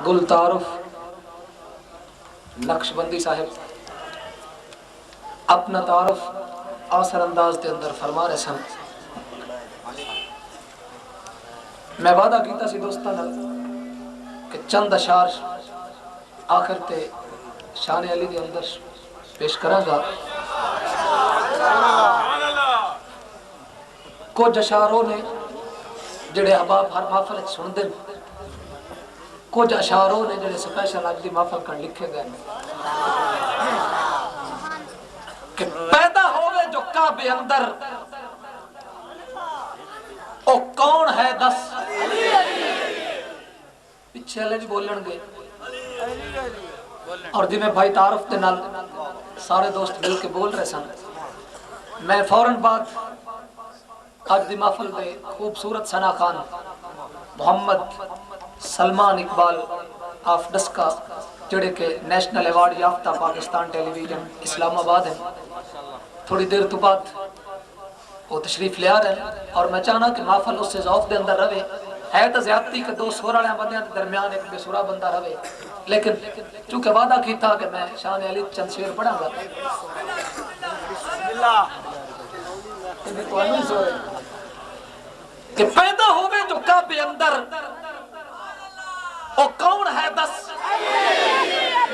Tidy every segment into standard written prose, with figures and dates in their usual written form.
گل تعارف نقشبندی صاحب اپنا تعارف آسر انداز کے اندر فرما رہے سن. میں وعدہ کیتا سی دوستان کہ چند اشعار آخر تے شان علی دے اندر پیش کراں گا. کچھ اشعاروں نے جڑے احباب ہر محفل سن دے، کچھ اشعاروں نے جڑے سپیشل اج دی محفل کر لکھے گئے کہ پیدا ہوئے جو کعبے اندر او کون ہے دس. پیچھے والے بھی بولن گے اور جی میں بھائی تعارف کے نال سارے دوست مل کے بول رہے سن. میں فوراً بعد آج دی محفل میں خوبصورت ثنا خان محمد سلمان اقبال آف ڈسکا جڑے کہ نیشنل ایوارڈ یافتہ پاکستان ٹیلی ویژن اسلام آباد ہے، تھوڑی دیر تو بعد وہ تشریف لے آ رہے ہیں اور میں چاہنا کہ محفل اس سے ذوق دے اندر رہے. ہے تو زیادتی کہ دو سور والے بندے کے درمیان ایک بے سورا بندہ رہے، لیکن چونکہ وعدہ کی تھا کہ میں شان علی چند شعر پڑھاں گا. کہ پیدا ہوئے جو کعبے اندر او کون ہے دس،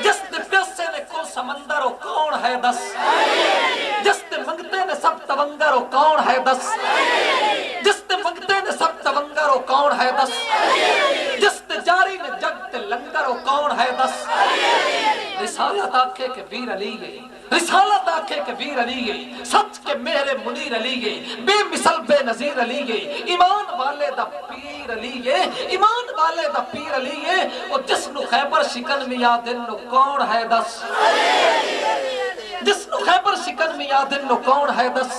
جس نے پیاسے نے کو سمندر او کون ہے دس، جس نے منگتے نے سب تونگر او کون ہے دس، جس نے منگتے نے سب تونگر او کون ہے دس، جس نے جاری نے جگ تے لنگر او کون ہے دس. رسالت آکھے کہ ویر علی گئی، رسالت آکھے کہ ویر علی گئی، سچ کے مہر منیر علی گئی، بے مثل بے نظیر علی گئی، ایمان والے دا پیر علی گئی، ایمان والے دا پیر علی گئی. اور جس نو خیبر شکن میں یادن نو کون ہے دس، جس نو خیبر شکن میں یادن نو کون ہے دس.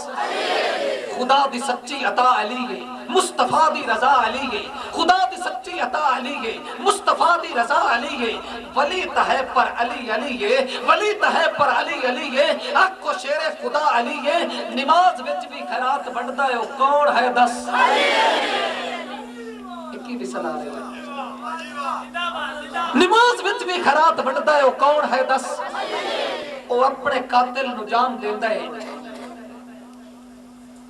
خدا دی سچی عطا علی گئی، مصطفیٰ دی رضا علی گئی، خدا دی سچی عطا علی گئی، مصطفیٰ دی رضا علی گئی. ولی تہے پر علی علی گئی، ولی تہے پر علی علی گئی، آنکھ کو شیر خدا علی گئی. نماز وچ بھی خیرات بنتا ہے وہ کون ہے دس. ایک بھی سنا رہے ہیں نماز وچ بھی خیرات بنتا ہے وہ کون ہے دس. وہ اپنے قاتل نو جان دیندا ہے،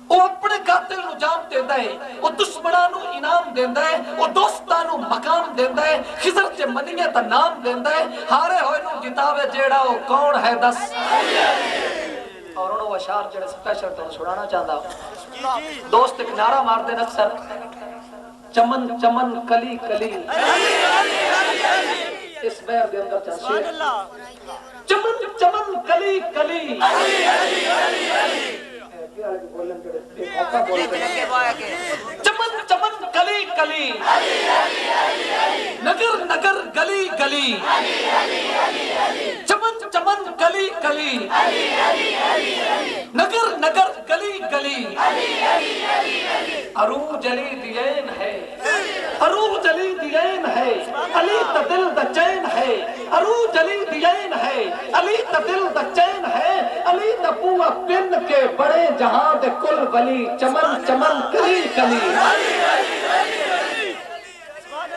وہ اپنے قاتل نو جان دیندا ہے، وہ دشمناں نو انعام دیندا ہے، وہ دوستاں نو مقام دیندا ہے، خضر تے منیے تے نام دیندا ہے. ہارے ہوئے نو جتاوے جیڑا وہ کون ہے دس. اور انہوں وہ اشعار جڑے سپیشل تو سنانا چاہتا ہوں. دوست ایک نعرہ مار دے اکثر، چمن چمن کلی کلی اس بیر دے اندر چاہیے، چمن چمن کلی کلی چمن چمن کلی کلی نگر نگر گلی گلی، چمن چمن کلی کلی نگر نگر گلی گلی. عروج علی دین ہے، عروج علی دین ہے، علی تا دل دا چین ہے، عروج علی دین ہے، علی تا دل دا چین ہے، علی تا پوا پن کے بڑے جہاں دے کل ولی، چمن چمن کلی کلی.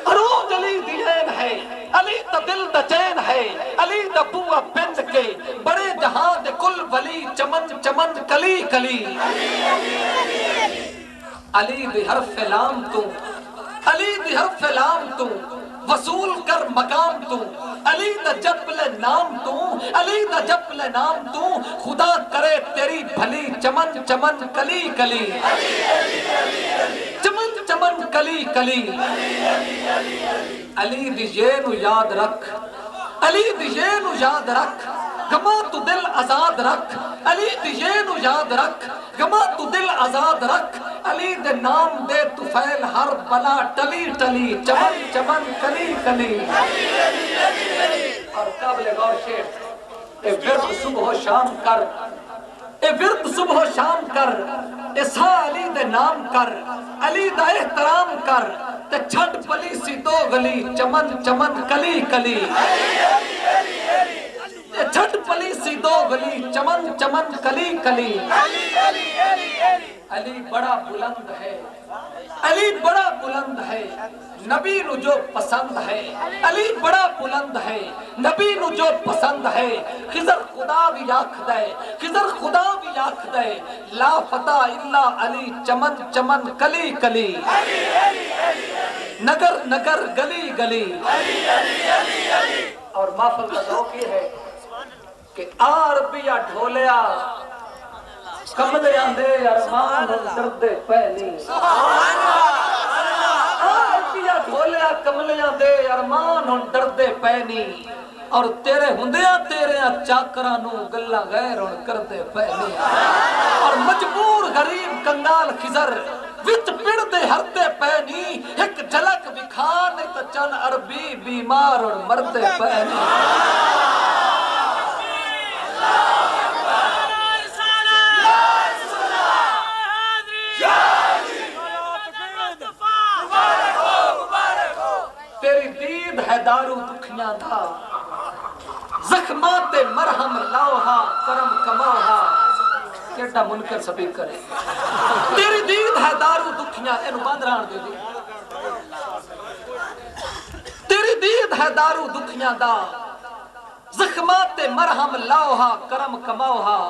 عروج علی دین ہے، علی تا دل دا چین ہے، علی تا پوا پن کے بڑے جہاں دے کل ولی، چمن چمن کلی کلی. علی دی حرف لام تو، علی دی حرف لام تو وصول کر مقام تو، علی دا جبل نام تو، علی دا جبل نام تو خدا کرے تیری بھلی، چمن چمن کلی کلی، چمن چمن کلی کلی. علی دی یہ نو یاد رکھ، علی دی یہ نو یاد رکھ، گما تو دل آزاد رکھ، علی دی یہ نو یاد رکھ، گما تو دل آزاد رکھ. علی دے نام دے تو فیل ہر بلا ٹلی ٹلی، چمن چمن کلی کلی. اور قابل غور شیخ اے ورد صبح و شام کر، اے ورد صبح و شام کر، اے سا علی دے نام کر، علی دا احترام کر، تے چھٹ پلی سی دو گلی، چمن چمن کلی کلی. چھٹ پلی سی دو گلی، چمن چمن کلی کلی. علی بڑا بلند ہے، علی بڑا بلند ہے، نبی نو جو پسند ہے، علی بڑا بلند ہے، نبی نو جو پسند ہے، خضر خدا بھی آکھ دے، خضر خدا بھی آکھ دے، لا فتح الا علی، چمن چمن کلی کلی، نگر نگر گلی گلی، اور محفل کا ذوق یہ ہے کہ عربیہ ڈھولیا کملیاں دے ارمان درد پہلی، عربیہ ڈھولیا کملیاں دے ارمان درد پہنی، اور تیرے ہندیاں تیرے چاکرانو گلہ غیر کردے پہنی، اور مجبور غریب کنگال خضر وچ پڑ دے ہردے پہنی، ایک جھلک بکھا نہیں تو چن عربی بیمار اور مردے پہنی۔ تیری دید ہے دارو دکھیاں تھا، زخمات مرہم لاؤہا کرم کماؤہا، کیٹا منکر سبھی کرے، تیری دید ہے دارو دکھیاں، اینو باندران دے دی، تیری دید ہے دارو دکھیاں دا، زخمات مرہم لاؤہا کرم کماؤہا،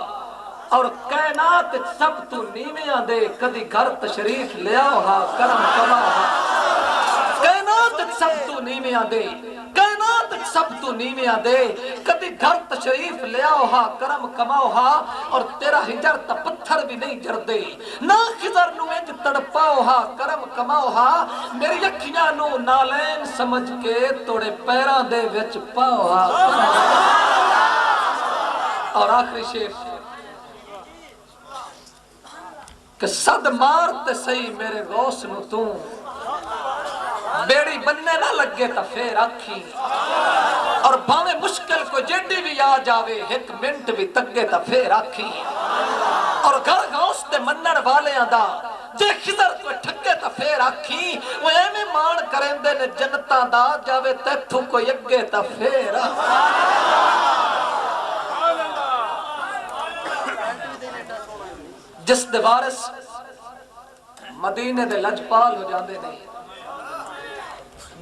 اور کائنات سب تو نیویاں دے، کدی گھر تشریف لے آؤہا کرم کماؤہا، کائنات سب تو نیویاں دے، کائنات سب تو نیویاں دے، کدی گھر تشریف لے آؤہا کرم کماؤہا، اور تیرا ہجر تا پتھر بھی نہیں جر دے، نہ خضر نو انج تڑپاؤہا کرم کماؤہا، میری اکھیاں نو نالین سمجھ کے توڑے پیران دے وچ پاؤہا۔ اور آخری شیف کہ صد مارتے سہی میرے غوث نو توں، بیڑی بننے نہ لگے تا پھر آکھی، اور بھاویں مشکل کو جیڈی بھی آ جاوے، ایک منٹ بھی تگے تا پھر آکھی، اور گھر غوث تے منن والے آدھا جے خضر کو ٹھکے تا پھر آکھی، وہ ایمیں مان کریں دے نے جنتاں دا، جاوے تیتھو کو یگے تا پھر آکھی۔ جس دے وارث مدینے دے لجپال ہو جاندے نہیں،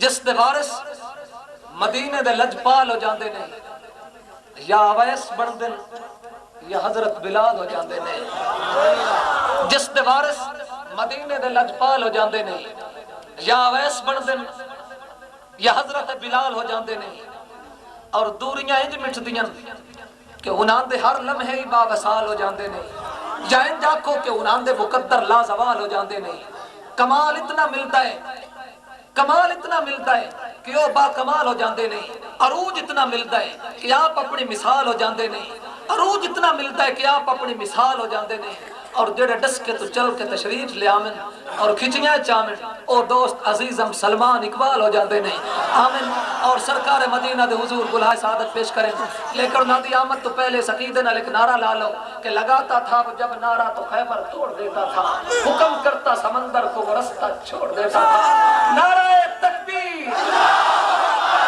جس دے وارث مدینے دے لجپال ہو جاندے نہیں، یا اویس بن دن یا حضرت بلال ہو جاندے نہیں، جس دے وارث مدینے دے لجپال ہو جاندے نہیں، یا اویس بن دن یا حضرت بلال ہو جاندے نہیں، اور دوریاں انج مٹ دیاں کہ انہاں دے ہر لمحے ہی باوصال ہو جاندے نہیں، یا انج آکھو کہ انہاں دے مقدر لا زوال ہو جاندے نہیں۔ کمال اتنا ملتا ہے، کمال اتنا ملتا ہے کہ وہ با کمال ہو جاندے نہیں، عروج اتنا ملتا ہے کہ آپ اپنی مثال ہو جاندے نہیں، عروج اتنا ملتا ہے کہ آپ اپنی مثال ہو جاندے نہیں، اور جڑے ڈس کے تو چل کے تشریف لے آمن اور کھچیاں چامن، او دوست عزیزم سلمان اقبال ہو جاندے نہیں، آمن، اور سرکار مدینہ دے حضور بلائے سعادت پیش کریں، لیکن انہاں دی آمد تو پہلے سقیدے نال ایک نعرہ لا لو کہ لگاتا تھا وہ جب نعرہ تو خیبر توڑ دیتا تھا، حکم کرتا سمندر کو وہ رستہ چھوڑ دیتا تھا، نعرہ تکبیر،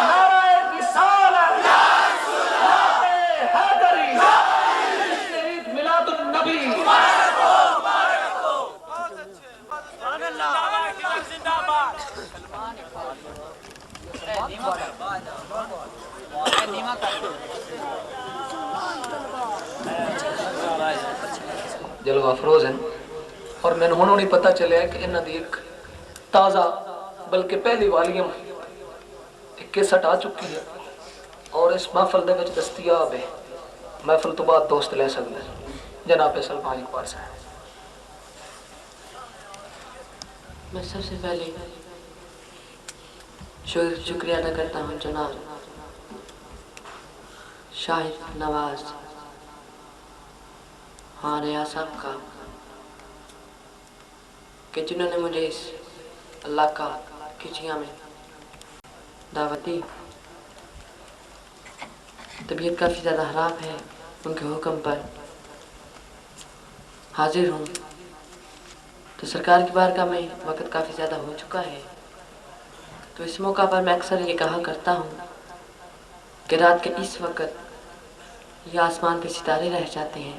نعرہ رسالت، نعرہ حیدری، عید میلاد النبی، جلوہ افروز ہیں، اور میں انہوں نہیں پتہ چلے کہ انہاں دی ایک تازہ بلکہ پہلی والیوم ایک کیسٹ آ چکی ہے، اور اس محفل دے وچ دستیاب ہے، محفل تو بعد دوست لے سکتے ہیں، جناب سلمان اقبال صاحب۔ میں سب سے پہلے شکریہ ادا کرتا ہوں جناب شاہد نواز خان ریاض صاحب کا کہ جنہوں نے مجھے اس علاقہ کھچیاں میں دعوت دی۔ طبیعت کافی زیادہ خراب ہے، ان کے حکم پر حاضر ہوں، تو سرکار کی بارگاہ میں وقت کافی زیادہ ہو چکا ہے، تو اس موقع پر میں اکثر یہ کہا کرتا ہوں کہ رات کے اس وقت یہ آسمان پہ ستارے رہ جاتے ہیں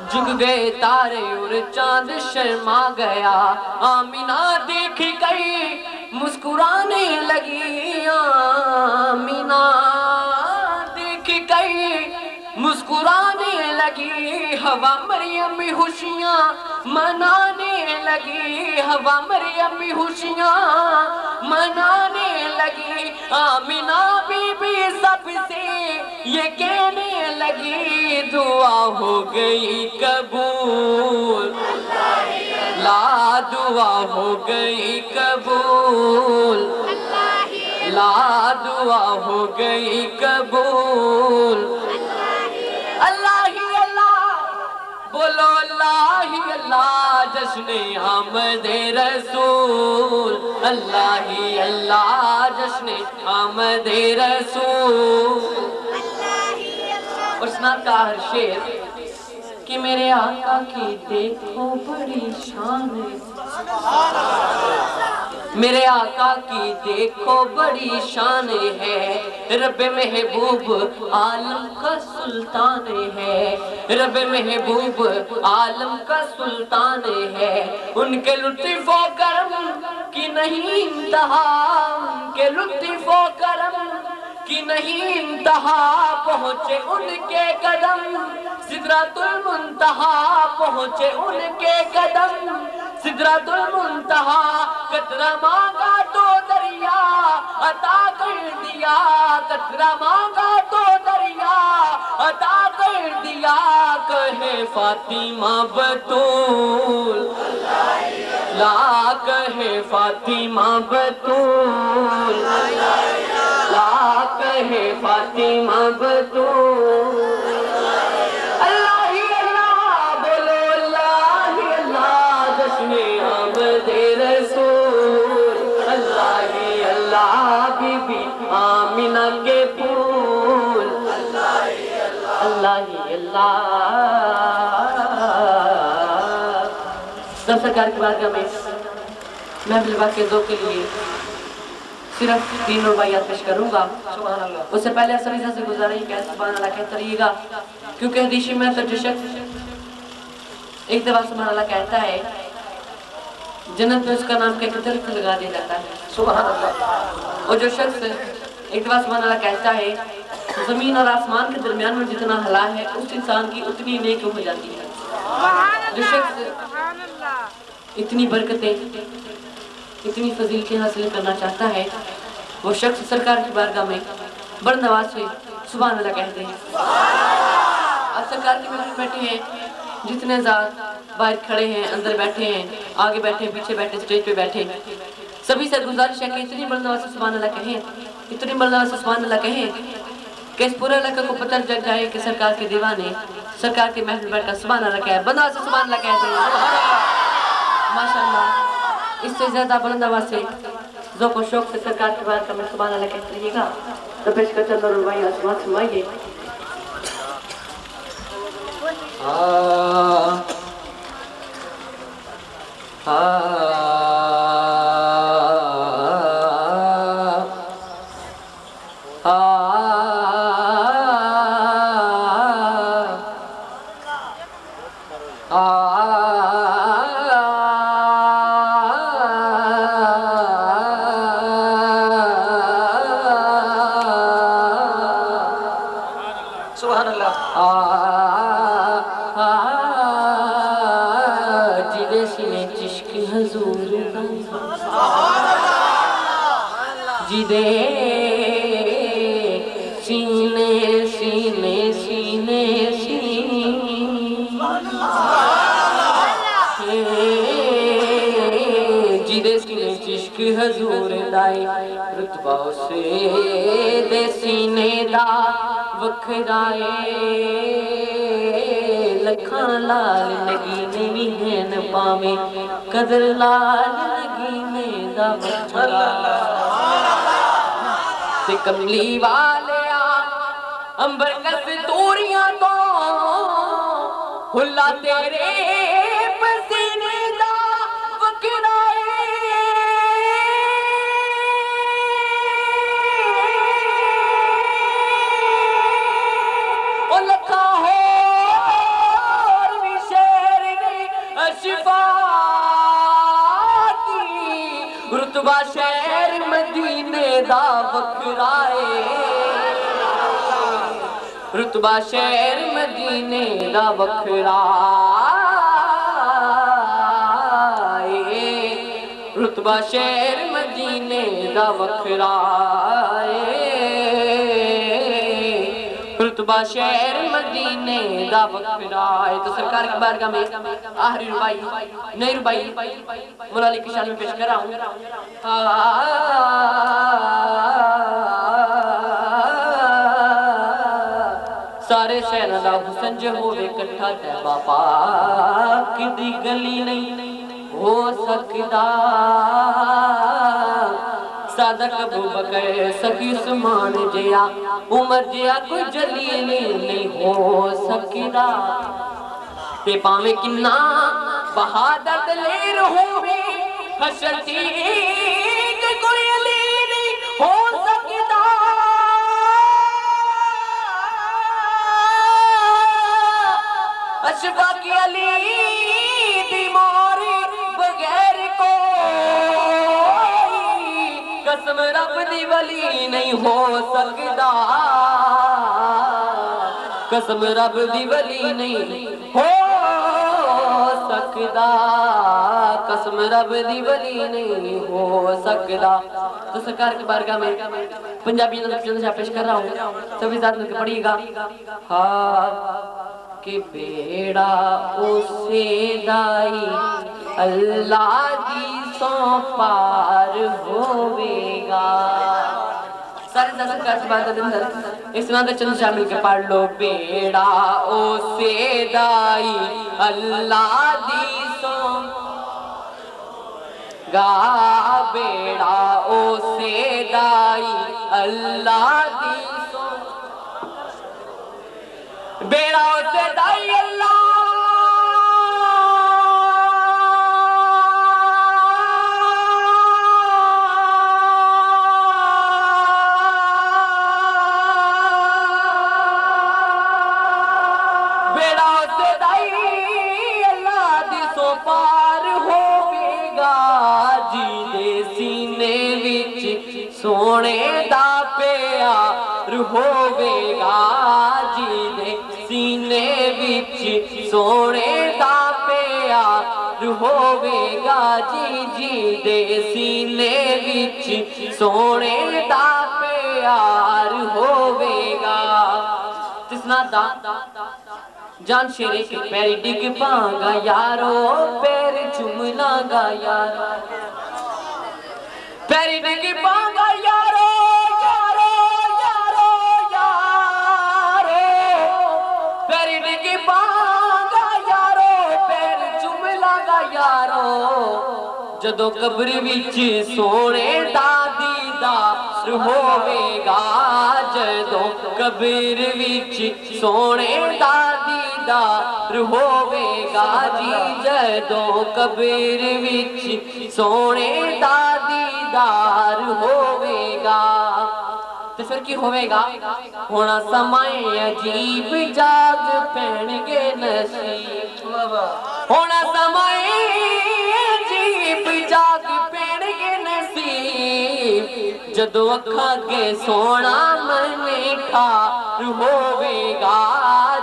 جھک گئے تارے اور چاند شرما گیا، آمینہ دیکھ گئی مسکرانے لگی، آمینہ دیکھ گئی مسکرانے لگی، ہوا مریم بھی خوشیاں منانے لگی، ہوا مریم بھی خوشیاں منانے لگی، آمینہ بی بی سب سے یہ کہنے لگی، دعا ہو گئی قبول، لا دعا ہو گئی قبول، لا دعا ہو گئی قبول، اللہ ہی اللہ بولو، اللہ ہی اللہ جشن آمد رسول، اللہ ہی اللہ جشن آمد رسول۔ اور سنات کا ہر شعر کہ میرے آقا کی دیکھو بڑی شان ہے، میرے آقا کی دیکھو بڑی شان ہے، رب محبوب عالم کا سلطان ہے، رب محبوب عالم کا سلطان ہے، ان کے لطف و کرم کی نہیں انتہا، ان کے لطف و کرم کی نہیں انتہا، پہنچے ان کے قدم سدرۃ المنتہا، پہنچے ان کے قدم سدرۃ المنتہا، قطرہ مانگا تو دریا عطا کر دیا، قطرہ مانگا تو دریا عطا کر دیا، کہے فاطمہ بطول، لا کہے فاطمہ بطول، لا کہے فاطمہ بطول، اللہ ہی اللہ بولو، اللہ ہی اللہ جشن آمد رسول، اللہ ہی اللہ بی بی آمینہ کے پھول، اللہ ہی اللہ۔ سب سرکار کی بارگاہ میں محفل واقع دو کے لیے صرف 3 رباعیات پیش کروں گا، اس سے پہلے سبھی سے گزارش کہ سبحان اللہ کہتے رہیے گا، کیونکہ حدیث میں تو جو شخص ایک دفعہ سبحان اللہ کہتا ہے جنت میں اس کا نام کہہ کے درخت لگا دیا جاتا ہے، سبحان اللہ۔ اور جو شخص ایک دفعہ سبحان اللہ کہتا ہے زمین اور آسمان کے درمیان میں جتنا حلا ہے اس انسان کی اتنی نیک ہو جاتی ہے۔ جو شخص اتنی برکتیں اتنی فضیلتیں حاصل کرنا چاہتا ہے وہ شخص سرکار کی بارگاہ میں بلند آواز سے سبحان اللہ کہتے ہیں۔ اب سرکار کی محفل بیٹھے ہیں، جتنے ذات باہر کھڑے ہیں، اندر بیٹھے ہیں، آگے بیٹھے، پیچھے بیٹھے، سٹیج پہ بیٹھے، سبھی سے گزارش ہے کہ اتنی بلند آواز سے سبحان اللہ کہیں، اتنی بلند آواز سے سبحان اللہ کہیں کہ اس پورے علاقے کو پتہ چل جائے کہ سرکار کے دیوانے سرکار کے محفل بیٹھ کر سبحان اللہ کہے، بلند آواز سے سبحان اللہ کہتے ہیں، سبحان اللہ، ماشاءاللہ۔ اس سے زیادہ بلند آواز سے ذوق و شوق سے سرکار کی بارگاہ میں سبحان اللہ کہتے رہیے گا، تو پیش کر چل رباعی آسمان سمائیے۔ سبحان اللہ۔ جدے سینے چشک حضور جدے سینے سینے سینے جدے سینے چشک حضور دائی رتبہ سے دے سینے دا وکھرائے لکھاں لال لگی نہیں ہے نہ پاویں قدر لال لگی میں دا وکھرا تے کملی والے امبر کستوریاں تو ہلا تیرے پسینے دا وکھرائے اشفا کی رتبہ شہر مدینے دا وکھرائے رتبہ شہر مدینے دا وکھرائے رتبہ شہر مدینے دا وکھرائے رتبہ شہر مدینے دا وکھرائے۔ تو سرکار کی بارگاہ میں آخری ربائی نئی ربائی مولا علی کی شان میں پیش کر رہا ہوں۔ سارے شہرہ دا حسن جو ہوئے کٹھا تیبہ پاک دی گلی نہیں ہو سکتا صادق ابو بکر سخی عثمان جیا عمر جیا کوئی جلیل نہیں ہو سکتا تے پاویں کنا بہادر دلیر ہوئے حشر ٹھیک کوئی علی نہیں ہو سکتا اشفا کی علی دی ماری بغیر کوئی قسم رب دی ولی نہیں ہو سکتا قسم رب دی ولی نہیں ہو سکتا قسم رب دی ولی نہیں ہو سکتا۔ تو سرکار کی بارگاہ میں پنجابی نظر پیش کر رہا ہوں، سبھی ذات میں پڑھیے گا۔ ہاں کہ بیڑا اسے دائی اللہ دی سو پار ہوئے گا۔ سارے سرکار کی بات اندر اس میں چند شامل کے پڑھ لو۔ بیڑا اسے دائی اللہ دی سو گا بیڑا اسے دائی اللہ دی سو بیڑا اسے دائی اللہ بیڑا اسے دائی اللہ دی سو پار ہوئے گا جی دے سینے وچ سونے دا پیار ہوئے گا جی دے سینے وچ سونے دا پیار ہوئے گا جی جی دے سینے وچ سونے دا پیار ہوئے گا۔ تسنا دا جان شیرے کے پیری ڈگ پانگا یارو پیر چمنا گا یارو پیری ڈگ پانگا یارو یارو یارو یارو پیری ڈگ پانگا یارو پیر چمنا گا یارو جدو قبر وچ سونے دا دیدار ہوئے گا جدو قبر وچ سونے دا دیدار ہوئے گا جی جدو قبر وچ سونے دا دیدار ہوئے گا۔ تو پھر کی ہوئے گا ہونا سمائے عجیب جاگ پہن گے نصیب ہونا سمائے عجیب جاگ پہن گے نصیب جدو اکھا کے سونا من ٹھار ہوئے گا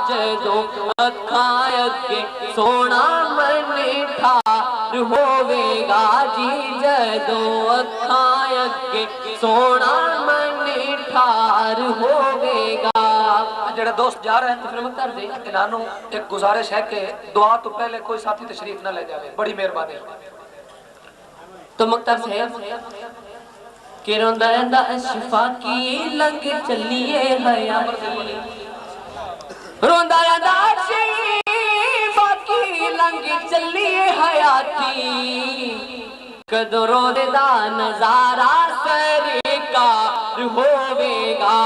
جدو اکھا کے سونا من ٹھار ہوئے گا جی جدو اکھا کے سونا من ٹھار ہوئے گا۔ جڑے دوست جا رہے ہیں تو پھر مختار دے انہوں ایک گزارش ہے کہ دعا تو پہلے کوئی ساتھی تشریف نہ لے جاوے، بڑی مہربانی۔ تو مختار صاحب کہ روندہ رہندہ اشفا کی لنگ چلیے حیا روندہ رہندہ اشفا کی لنگ چلیے حیاتی کدو روندہ دا نظارہ سرکار ہوئے گا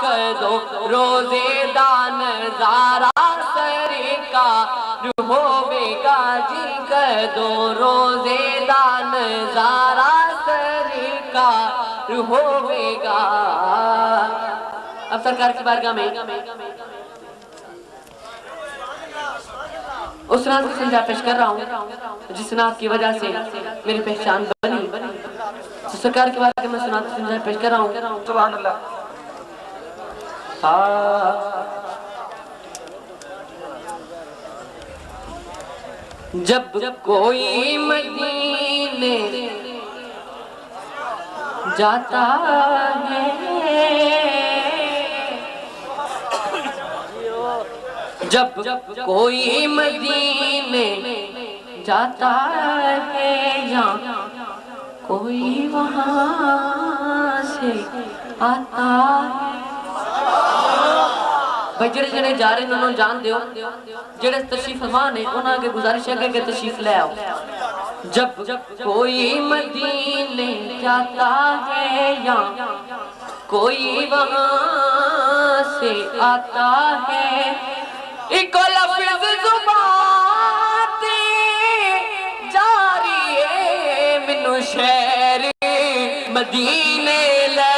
کدو روزے دا نظارہ سرکار ہوئے گا جی کدو روزے دا نظارہ سرکار ہوئے گا۔ اب سرکار کی بارگاہ میں اس نعت کو سنجا پیش کر رہا ہوں جس نعت کی وجہ سے میری پہچان بنی. تو سرکار کے بارے میں سنات سنجا پیش کر رہا ہوں. سبحان اللہ. جب کوئی مدینے جاتا ہے، جب کوئی مدینے جاتا ہے یا کوئی وہاں سے آتا ہے. بھائی جڑے جڑے جا رہے ہیں انہوں جان دیو، جڑے تشریف فرمان ہیں انہوں کے گزارش ہے کہ تشریف لے آؤ. جب کوئی مدینے جاتا ہے یا کوئی وہاں سے آتا ہے، ایک لفظ زبان جاری ہے منو شہر مدینے لے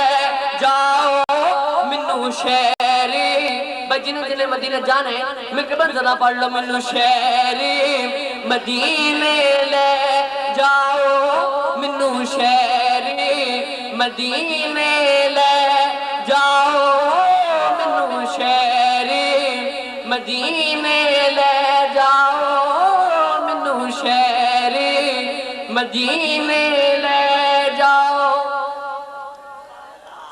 جاؤ منو شہر. جنہیں جنہیں مدینہ جانا ہے مکربن ذرا پڑھ لو. منو شہر مدینے لے جاؤ منو شہر مدینے لے جاؤ منو شہر مدینے لے جاؤ منو شہر مدینے لے جاؤ.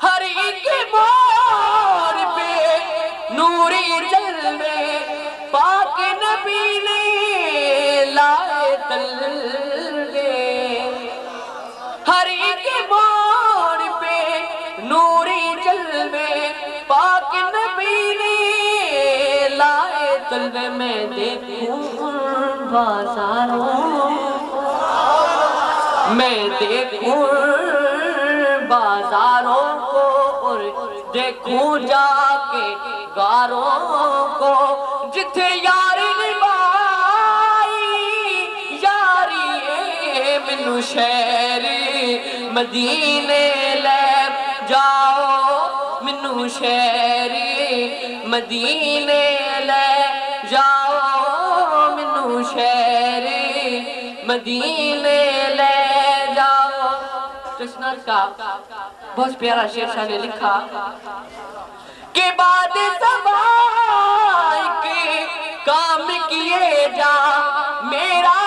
ہر ایک موڑ پہ نوری جلوے پاک نبی نے لائے تلوے. ہر ایک موڑ پہ نوری جلوے پاک نبی نے لائے تلوے. میں دیکھوں بازاروں میں دیکھوں بازاروں کو اور دیکھوں جا کے گاروں کو جتھے یاری نبھائی یاری منو شہر مدینے لے جاؤ منو شہر مدینے لے جاؤ منو شہر مدینے لے جاؤ. کرشنر کا بہت پیارا شعر شاہ نے لکھا کہ بعد سبائی کے کام کیے جا میرا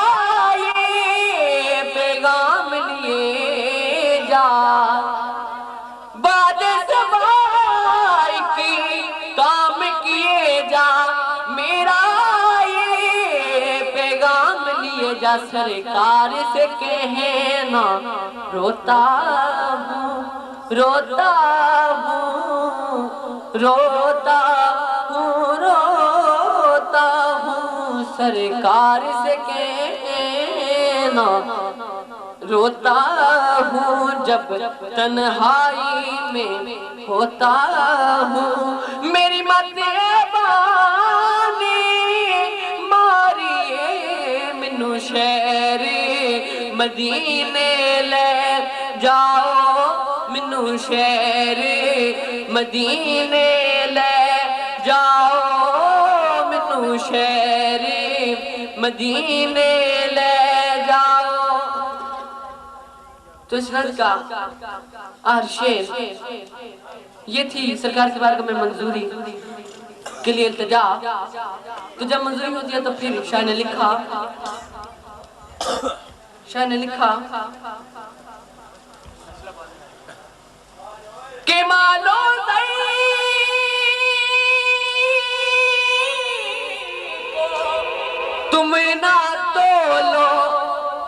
یہ پیغام لیے جا. بعد سبائی کے کام کیے جا میرا یہ پیغام لیے جا. سرکار سے کہنا روتا ہوں روتا ہوں روتا ہوں روتا ہوں. سرکار سے کہنا روتا ہوں جب تنہائی میں ہوتا ہوں. میری مت بانی ماری منو شہر مدینے لے جاؤ منو شہر مدینے لے جاؤ منو شہر مدینے لے جاؤ. تو اس نظر کا آخر شعر یہ تھی سرکار کے بارگاہ میں منظوری کے لیے التجا. تو جب منظوری ہوتی ہے تو پھر شاہ نے لکھا کہ مالو تم نہ تولو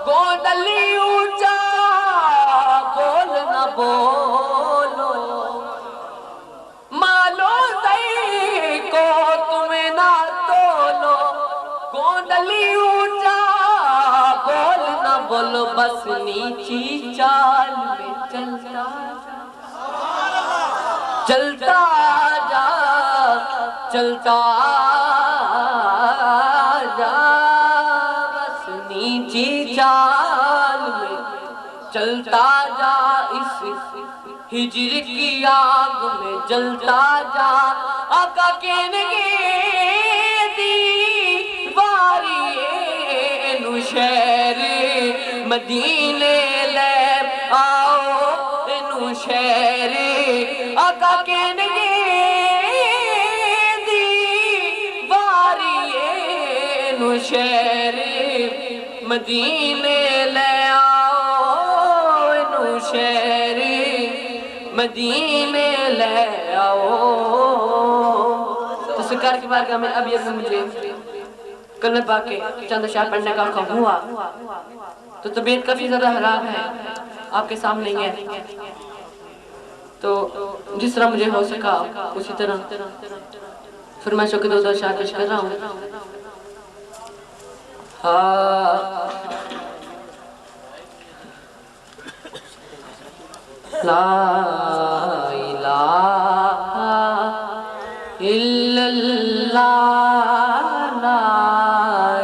گودلی اونچا بول نہ بولو. مالو دئی کو تم نہ تولو گودلی اونچا بول نہ بولو. بس نیچی چال میں چلتا جا چلتا جا. بس نیچی چال میں چلتا جا اس ہجر کی آگ میں جلتا جا. آقا کہنے دیواری شہر مدینے لے آؤ اینو شہر آقا کے نگے دی باری اینو شہر مدینے لے آؤ اینو شہر مدینے لے آؤ۔ تو سرکار کی بارگاہ میں اب یہ مجھے کلمہ پاک کے چند اشعار پڑھنے کا حکم ہوا تو طبیعت کافی زیادہ خراب ہے، آپ کے سامنے ہی ہے، تو جس طرح مجھے ہو سکا اسی طرح فرمائشوں کے دو اشعار پیش کر رہا ہوں۔ لا الہ الا اللہ لا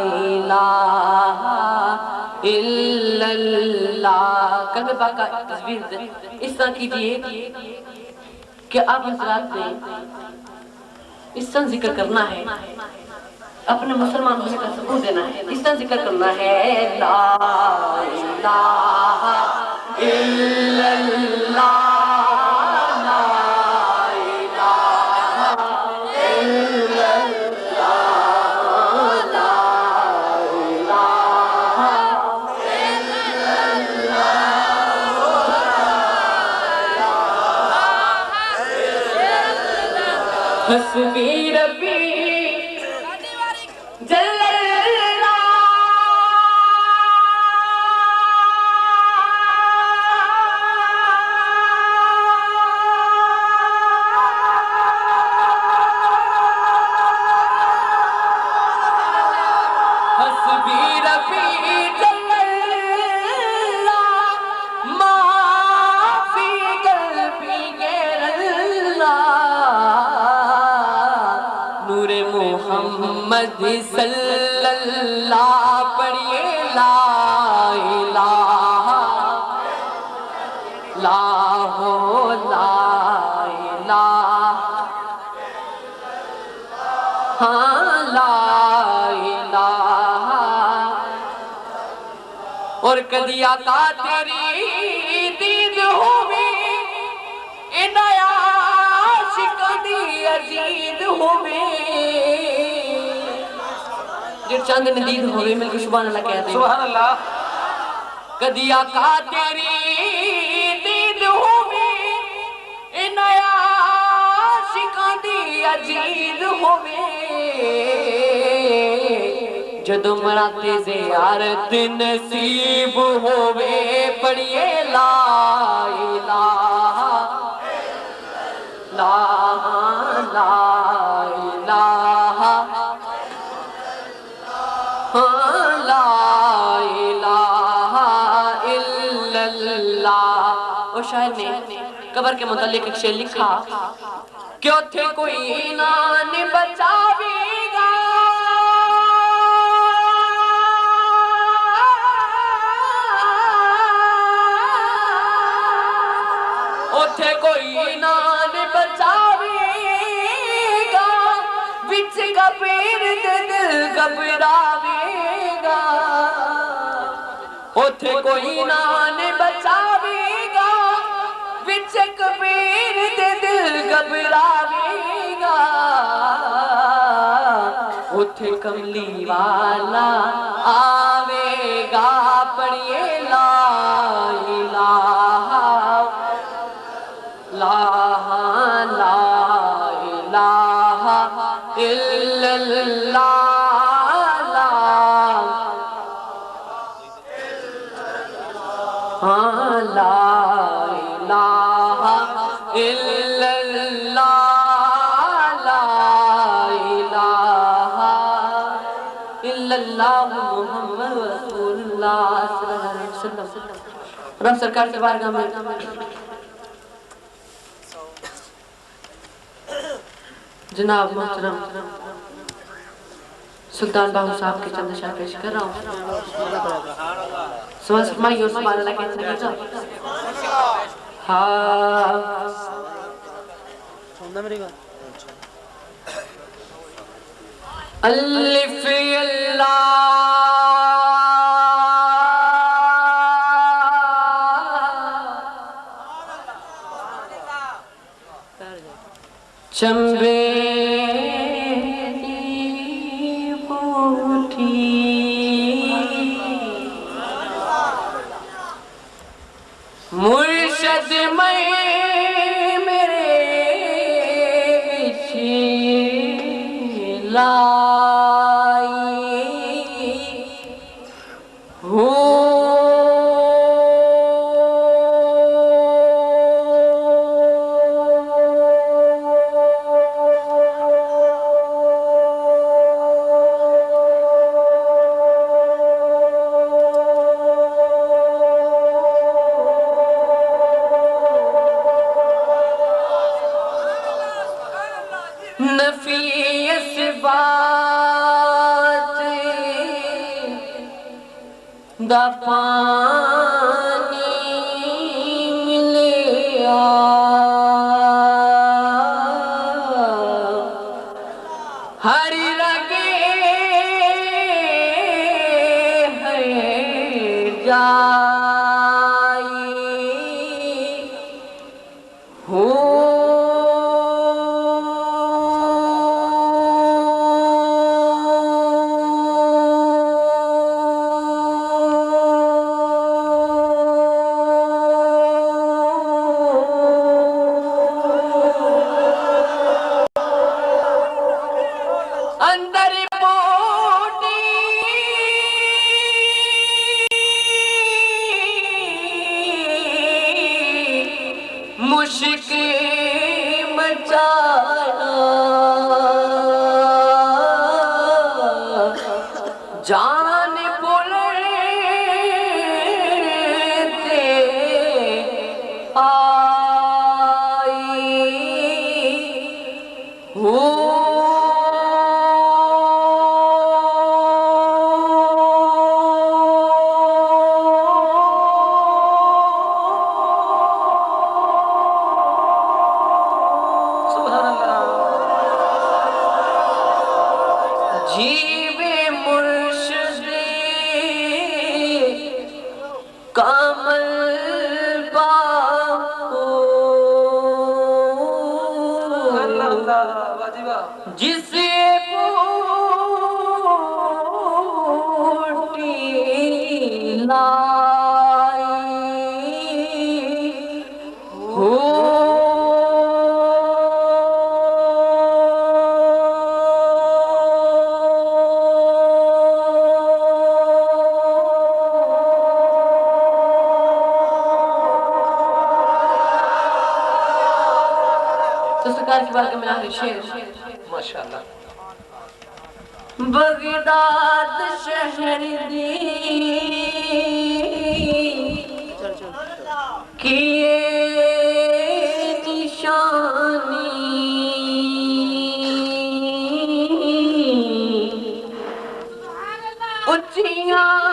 الہ الا اللہ۔ کلمہ پاک کا تصویر اس طرح کیجئے کہ آپ حضرات نے اس طرح ذکر کرنا ہے، اپنے مسلمان ہونے کا ثبوت دینا ہے، اس طرح ذکر کرنا ہے لا الہ الا اللہ حسبی ربی جل اللہ حسبی ربی جل اللہ ما فی قلبی غیر اللہ نور محمد صلی اللہ پڑھئے لا الہ لا ہو لا الہ ہاں لا الہ اور کدی آقا تیری دید ہوئی انایا شکدی عزید ہوئی جب چاند ندید ہوئے مل کے سبحان اللہ کہتے ہیں سبحان اللہ۔ کدی آقا تیری دید ہوئے انایا شکدی عزید ہوئے جدو مراتے زیارت نصیب ہوئے پڑھئے لا الہ لا لا الہ لا الہ الا اللہ۔ وہ شاعر نے قبر کے متعلق ایک شعر لکھا کہ اتھے کوئی نان بچاوے گا اتھے کوئی نان بچاوے گا بچ کا پیر دل گھبراوے گا اتھے کوئی نان بچاوے گا بچ کا پیر دل گھبراوے گا اتھے کملی والا آوے گا پڑھئے لا الہ لا لا الہ الا اللہ لا لا الہ الا اللہ لا الہ الا اللہ محمد رسول اللہ صلی اللہ علیہ وسلم۔ رب سرکار کے بارگاہ میں جناب محترم سلطان باہو صاحب کے چند اشعار پیش کر رہا ہوں۔ سبحان فرمائیے اور سبحان اللہ کہتے ہیں الف اللہ چمبے کی بوٹھی مرشد میں میرے لائی ہوں نفی اس بات دا پانی ملیا ہر رگے ہے جائی ہوں اندر بوٹی مشک مچایا جان بولتے آئی ہوں جیو مرشد کامل باہو جسے بوٹی لائی ہوں تو سرکار کی بارگاہ میں آخری شعر ماشاءاللہ بغداد شہر دی کیے نشانی اچھیاں